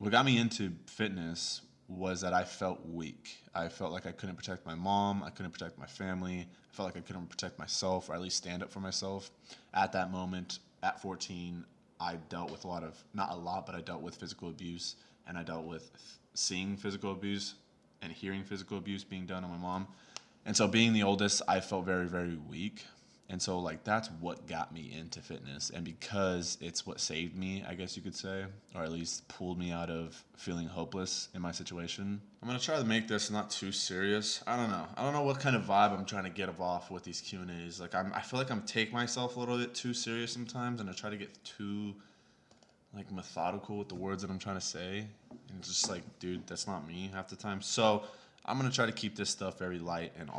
what got me into fitness was that I felt weak. I felt like I couldn't protect my mom, I couldn't protect my family, I felt like I couldn't protect myself or at least stand up for myself. At that moment, at 14, I dealt with a lot of, not a lot, but I dealt with physical abuse, and I dealt with seeing physical abuse and hearing physical abuse being done on my mom. And so being the oldest, I felt very, very weak. And so like that's what got me into fitness. And because it's what saved me, I guess you could say, or at least pulled me out of feeling hopeless in my situation. I'm gonna try to make this not too serious. I don't know. I don't know what kind of vibe I'm trying to get off with these Q&As. Like I feel like I'm take myself a little bit too serious sometimes, and I try to get too like methodical with the words that I'm trying to say. And it's just like, dude, that's not me half the time. So I'm gonna try to keep this stuff very light and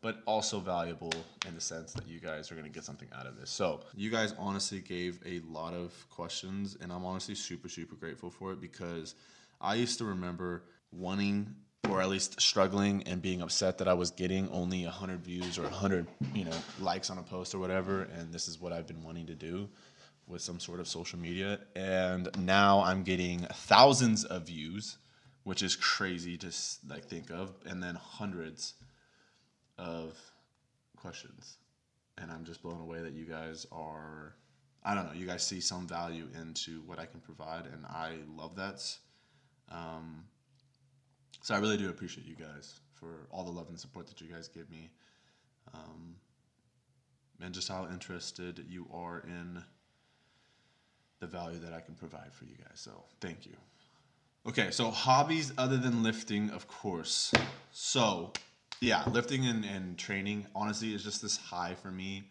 but also valuable in the sense that you guys are gonna get something out of this. So you guys honestly gave a lot of questions, and I'm honestly super, super grateful for it because I used to remember wanting or at least struggling and being upset that I was getting only 100 views or 100, likes on a post or whatever, and this is what I've been wanting to do with some sort of social media. And now I'm getting thousands of views, which is crazy to like think of, and then hundreds of questions. And I'm just blown away that you guys are, I don't know, you guys see some value into what I can provide, and I love that. Um, so I really do appreciate you guys for all the love and support that you guys give me, um, and just how interested you are in the value that I can provide for you guys. So thank you. Okay, so hobbies other than lifting, of course. So yeah, lifting and training honestly is just this high for me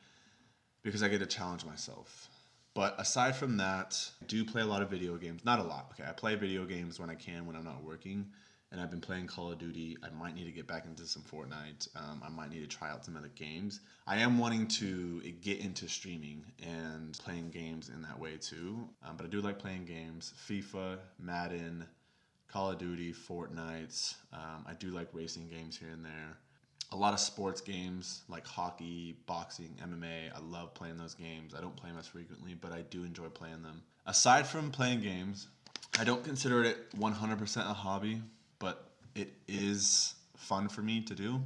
because I get to challenge myself. But aside from that, I do play a lot of video games. Not a lot. Okay, I play video games when I can when I'm not working, and I've been playing Call of Duty. I might need to get back into some Fortnite. I might need to try out some other games. I am wanting to get into streaming and playing games in that way too. But I do like playing games: FIFA, Madden, Call of Duty, Fortnite. I do like racing games here and there. A lot of sports games like hockey, boxing, MMA. I love playing those games. I don't play them as frequently, but I do enjoy playing them. Aside from playing games, I don't consider it 100% a hobby, but it is fun for me to do,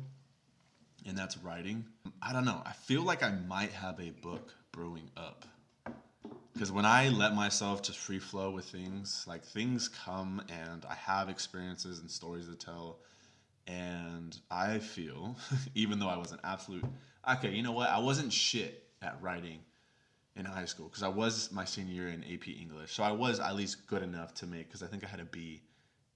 and that's writing. I don't know. I feel like I might have a book brewing up. Because when I let myself just free flow with things, like things come and I have experiences and stories to tell. And I feel, even though I was an absolute, okay, you know what? I wasn't shit at writing in high school because I was my senior year in AP English. So I was at least good enough to make, because I think I had a B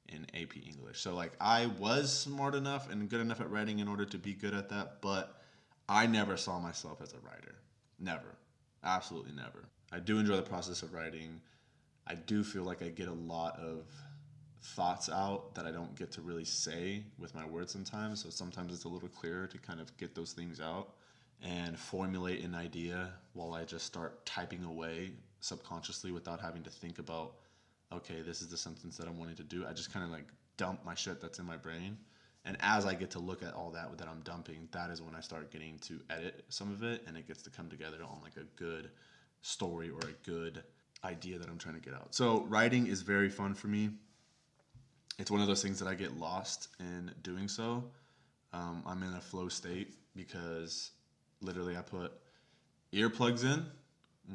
in AP English. So like I was smart enough and good enough at writing in order to be good at that, but I never saw myself as a writer. Never. Absolutely never. I do enjoy the process of writing. I do feel like I get a lot of thoughts out that I don't get to really say with my words sometimes. So sometimes it's a little clearer to kind of get those things out and formulate an idea while I just start typing away subconsciously without having to think about, okay, this is the sentence that I'm wanting to do. I just kind of like dump my shit that's in my brain. And as I get to look at all that I'm dumping, that is when I start getting to edit some of it, and it gets to come together on like a good story or a good idea that I'm trying to get out. So writing is very fun for me. It's one of those things that I get lost in doing so. I'm in a flow state because literally I put earplugs in,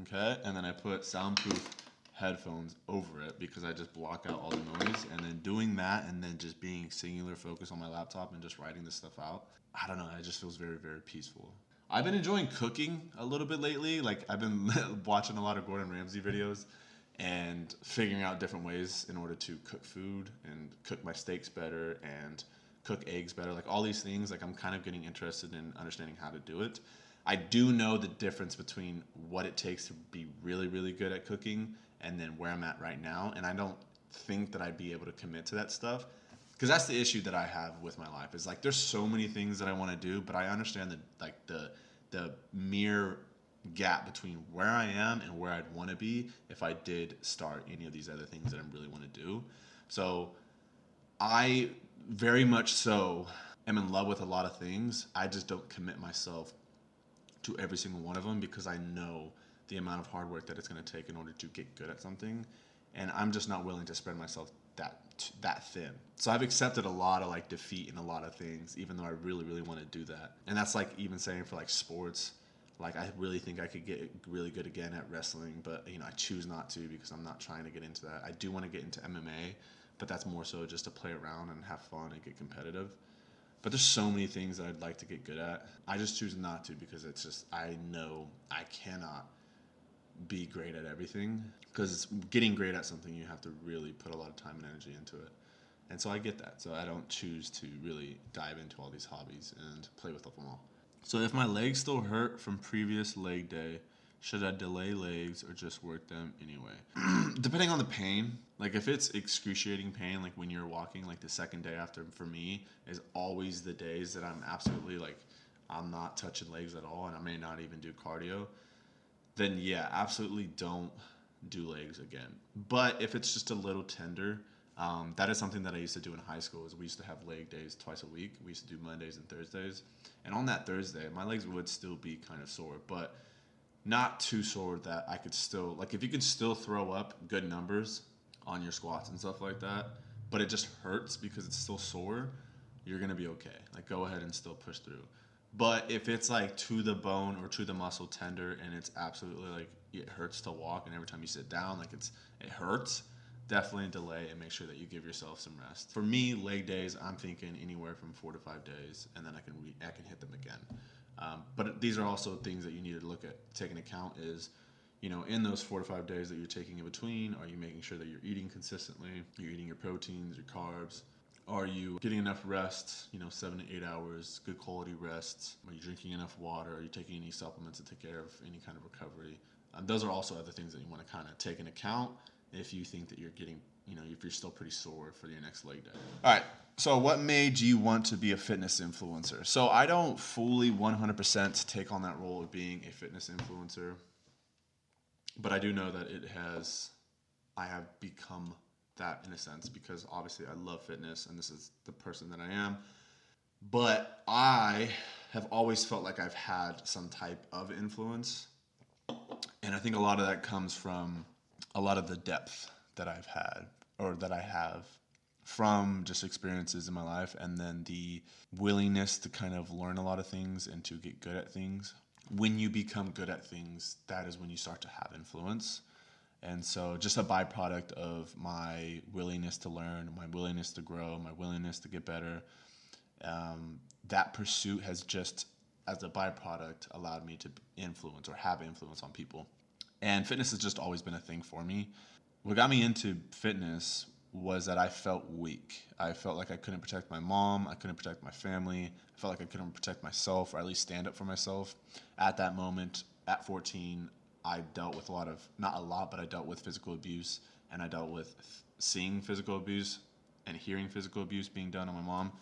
okay, and then I put soundproof headphones over it because I just block out all the noise. And then doing that and then just being singular focus on my laptop and just writing this stuff out, I don't know, it just feels very, very peaceful. I've been enjoying cooking a little bit lately. Like I've been watching a lot of Gordon Ramsay videos and figuring out different ways in order to cook food and cook my steaks better and cook eggs better. Like all these things, like I'm kind of getting interested in understanding how to do it. I do know the difference between what it takes to be really, really good at cooking and then where I'm at right now. And I don't think that I'd be able to commit to that stuff because that's the issue that I have with my life. Is like there's so many things that I want to do, but I understand that like the mere gap between where I am and where I'd want to be if I did start any of these other things that I really want to do. So I very much so am in love with a lot of things. I just don't commit myself to every single one of them because I know the amount of hard work that it's going to take in order to get good at something. and I'm just not willing to spread myself that thin. So I've accepted a lot of like defeat in a lot of things, even though I really really want to do that. And that's like even saying for like sports. Like I really think I could get really good again at wrestling, but I choose not to because I'm not trying to get into that. I do want to get into MMA, but that's more so just to play around and have fun and get competitive. But there's so many things that I'd like to get good at. I just choose not to because it's just I know I cannot be great at everything, because getting great at something you have to really put a lot of time and energy into it. And so I get that. So I don't choose to really dive into all these hobbies and play with them all. So if my legs still hurt from previous leg day, should I delay legs or just work them anyway? Depending on the pain, like if it's excruciating pain, like when you're walking, like the second day after, for me, is always the days that I'm absolutely like, I'm not touching legs at all and I may not even do cardio, then yeah, absolutely don't do legs again. But if it's just a little tender, that is something that I used to do in high school. Is we used to have leg days twice a week. We used to do Mondays and Thursdays, and on that Thursday, my legs would still be kind of sore, but not too sore that I could still like. If you could still throw up good numbers on your squats and stuff like that, but it just hurts because it's still sore, you're gonna be okay. Like go ahead and still push through. But if it's like to the bone or to the muscle tender and it's absolutely like it hurts to walk and every time you sit down like it hurts, definitely delay and make sure that you give yourself some rest. For me, leg days, I'm thinking anywhere from 4 to 5 days, and then I can hit them again. But these are also things that you need to look at, take into account is, in those 4 to 5 days that you're taking in between, are you making sure that you're eating consistently? You're eating your proteins, your carbs. Are you getting enough rest, 7 to 8 hours, good quality rest? Are you drinking enough water? Are you taking any supplements to take care of any kind of recovery? Those are also other things that you want to kind of take into account if you think that you're getting, if you're still pretty sore for your next leg day. All right. So what made you want to be a fitness influencer? So I don't fully 100% take on that role of being a fitness influencer, but I do know that I have become that in a sense because obviously I love fitness and this is the person that I am. But I have always felt like I've had some type of influence. And I think a lot of that comes from a lot of the depth that I've had or that I have from just experiences in my life, and then the willingness to kind of learn a lot of things and to get good at things. When you become good at things, that is when you start to have influence. And so just a byproduct of my willingness to learn, my willingness to grow, my willingness to get better, that pursuit has just, as a byproduct, allowed me to influence or have influence on people. And fitness has just always been a thing for me. What got me into fitness was that I felt weak. I felt like I couldn't protect my mom. I couldn't protect my family. I felt like I couldn't protect myself or at least stand up for myself. At that moment, at 14, I dealt with not a lot, but I dealt with physical abuse, and I dealt with seeing physical abuse and hearing physical abuse being done on my mom.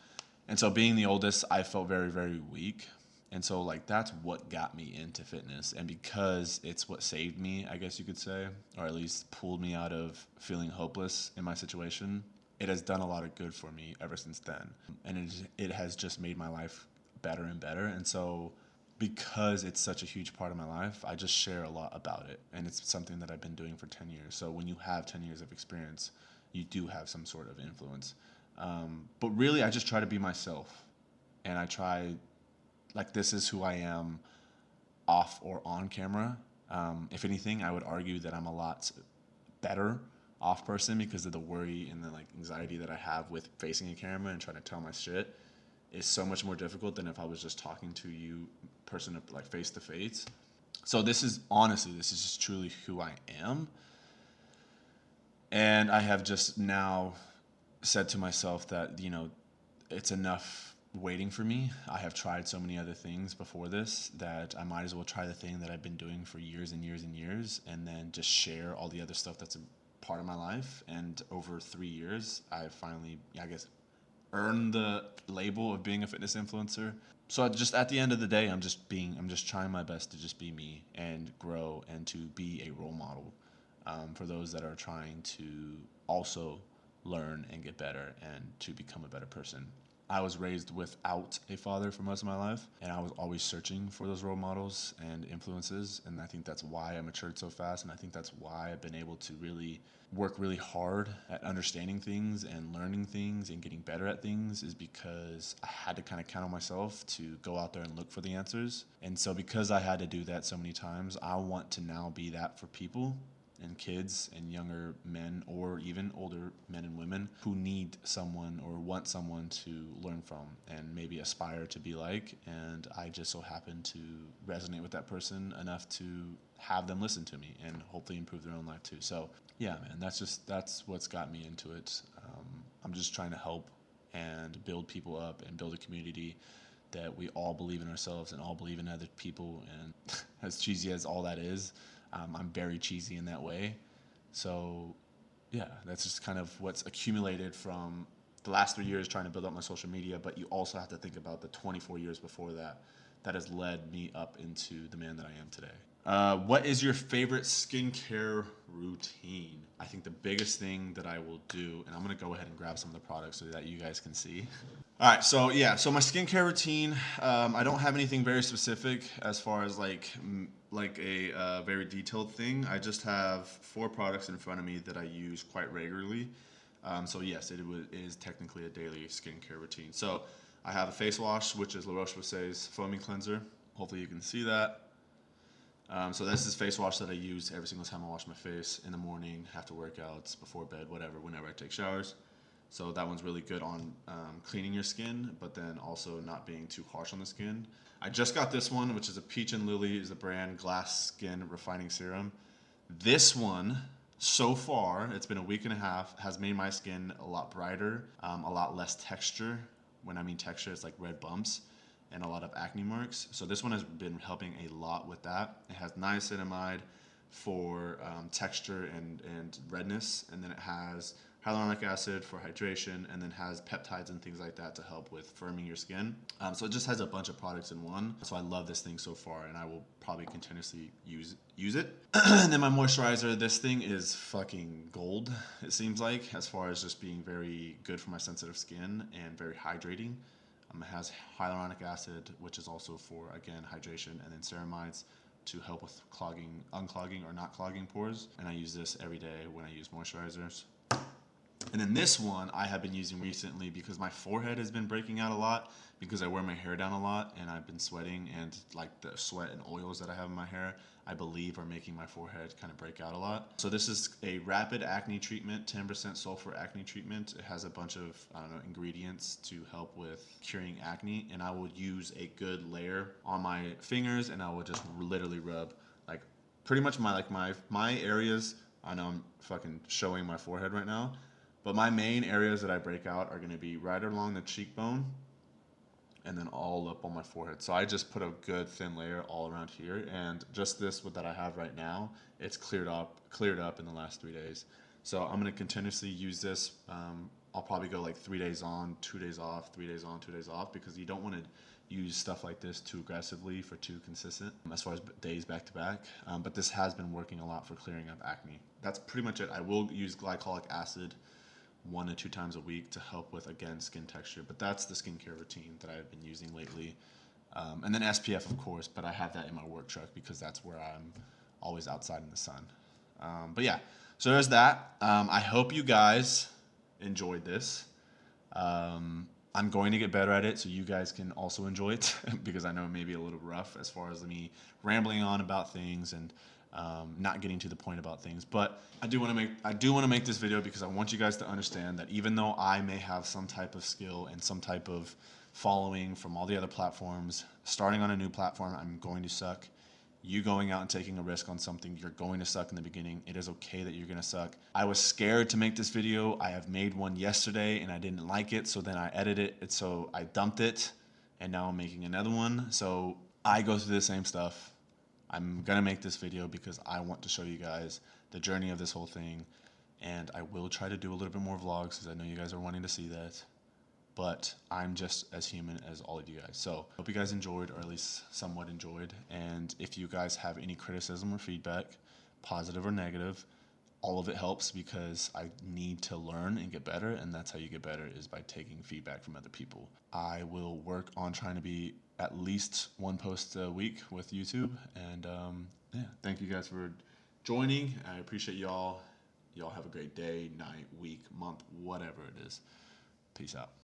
And so being the oldest, I felt very, very weak. And so like that's what got me into fitness. And because it's what saved me, I guess you could say, or at least pulled me out of feeling hopeless in my situation, it has done a lot of good for me ever since then. And it has just made my life better and better. And so because it's such a huge part of my life, I just share a lot about it. And it's something that I've been doing for 10 years. So when you have 10 years of experience, you do have some sort of influence. But really, I just try to be myself. And I try, like, this is who I am off or on camera. If anything, I would argue that I'm a lot better off person because of the worry and the like anxiety that I have with facing a camera and trying to tell my shit is so much more difficult than if I was just talking to you person like face to face. So this is just truly who I am. And I have just now said to myself that, it's enough waiting for me. I have tried so many other things before this that I might as well try the thing that I've been doing for years and years and years, and then just share all the other stuff that's a part of my life. And over 3 years, I've finally, I guess, earned the label of being a fitness influencer. So just at the end of the day, I'm just trying my best to just be me and grow and to be a role model for those that are trying to also learn and get better and to become a better person. I was raised without a father for most of my life, and I was always searching for those role models and influences, and I think that's why I matured so fast, and I think that's why I've been able to really work really hard at understanding things and learning things and getting better at things, is because I had to kind of count on myself to go out there and look for the answers. And so because I had to do that so many times, I want to now be that for people and kids and younger men, or even older men and women who need someone or want someone to learn from and maybe aspire to be like. And I just so happen to resonate with that person enough to have them listen to me and hopefully improve their own life too. So yeah, man, that's what's got me into it. I'm just trying to help and build people up and build a community that we all believe in ourselves and all believe in other people. And as cheesy as all that is, I'm very cheesy in that way. So yeah, that's just kind of what's accumulated from the last 3 years trying to build up my social media. But you also have to think about the 24 years before that has led me up into the man that I am today. What is your favorite skincare routine? I think the biggest thing that I will do, and I'm going to go ahead and grab some of the products so that you guys can see. All right, so my skincare routine, I don't have anything very specific as far as like a very detailed thing. I just have 4 products in front of me that I use quite regularly. So yes, it is technically a daily skincare routine. So I have a face wash, which is La Roche-Posay's foaming cleanser. Hopefully you can see that. So this is face wash that I use every single time I wash my face, in the morning, after workouts, before bed, whatever, whenever I take showers. So that one's really good on cleaning your skin, but then also not being too harsh on the skin. I just got this one, which is a Peach and Lily, is the brand Glass Skin Refining Serum. This one, so far, it's been a week and a half, has made my skin a lot brighter, a lot less texture. When I mean texture, it's like red bumps and a lot of acne marks. So this one has been helping a lot with that. It has niacinamide for texture and redness, and then it has hyaluronic acid for hydration, and then has peptides and things like that to help with firming your skin. So it just has a bunch of products in one. So I love this thing so far, and I will probably continuously use it. And then my moisturizer, this thing is fucking gold, it seems like, as far as just being very good for my sensitive skin and very hydrating. It has hyaluronic acid, which is also for, again, hydration, and then ceramides to help with unclogging or not clogging pores. And I use this every day when I use moisturizers. And then this one I have been using recently because my forehead has been breaking out a lot because I wear my hair down a lot and I've been sweating, and like the sweat and oils that I have in my hair, I believe, are making my forehead kind of break out a lot. So this is a rapid acne treatment, 10% sulfur acne treatment. It has a bunch of, ingredients to help with curing acne, and I will use a good layer on my fingers, and I will just literally rub like pretty much my areas. I know I'm fucking showing my forehead right now, but my main areas that I break out are going to be right along the cheekbone and then all up on my forehead. So I just put a good thin layer all around here, and just this that I have right now, it's cleared up in the last 3 days. So I'm going to continuously use this. I'll probably go like 3 days on, 2 days off, 3 days on, 2 days off, because you don't want to use stuff like this too aggressively for too consistent as far as days back to back. But this has been working a lot for clearing up acne. That's pretty much it. I will use glycolic acid 1 to 2 times a week to help with, again, skin texture. But that's the skincare routine that I've been using lately. And then SPF, of course, but I have that in my work truck because that's where I'm always outside in the sun. But yeah, so there's that. I hope you guys enjoyed this. I'm going to get better at it so you guys can also enjoy it because I know it may be a little rough as far as me rambling on about things and not getting to the point about things. But I do want to make this video because I want you guys to understand that even though I may have some type of skill and some type of following from all the other platforms, starting on a new platform, I'm going to suck. You going out and taking a risk on something, you're going to suck in the beginning. It is okay that you're going to suck. I was scared to make this video. I have made one yesterday and I didn't like it, so then I edited it, so I dumped it, and now I'm making another one. So I go through the same stuff. I'm going to make this video because I want to show you guys the journey of this whole thing, and I will try to do a little bit more vlogs because I know you guys are wanting to see that. But I'm just as human as all of you guys. So hope you guys enjoyed, or at least somewhat enjoyed. And if you guys have any criticism or feedback, positive or negative, all of it helps because I need to learn and get better, and that's how you get better is by taking feedback from other people. I will work on trying to be at least one post a week with YouTube, and yeah, thank you guys for joining. I appreciate y'all. Y'all have a great day, night, week, month, whatever it is. Peace out.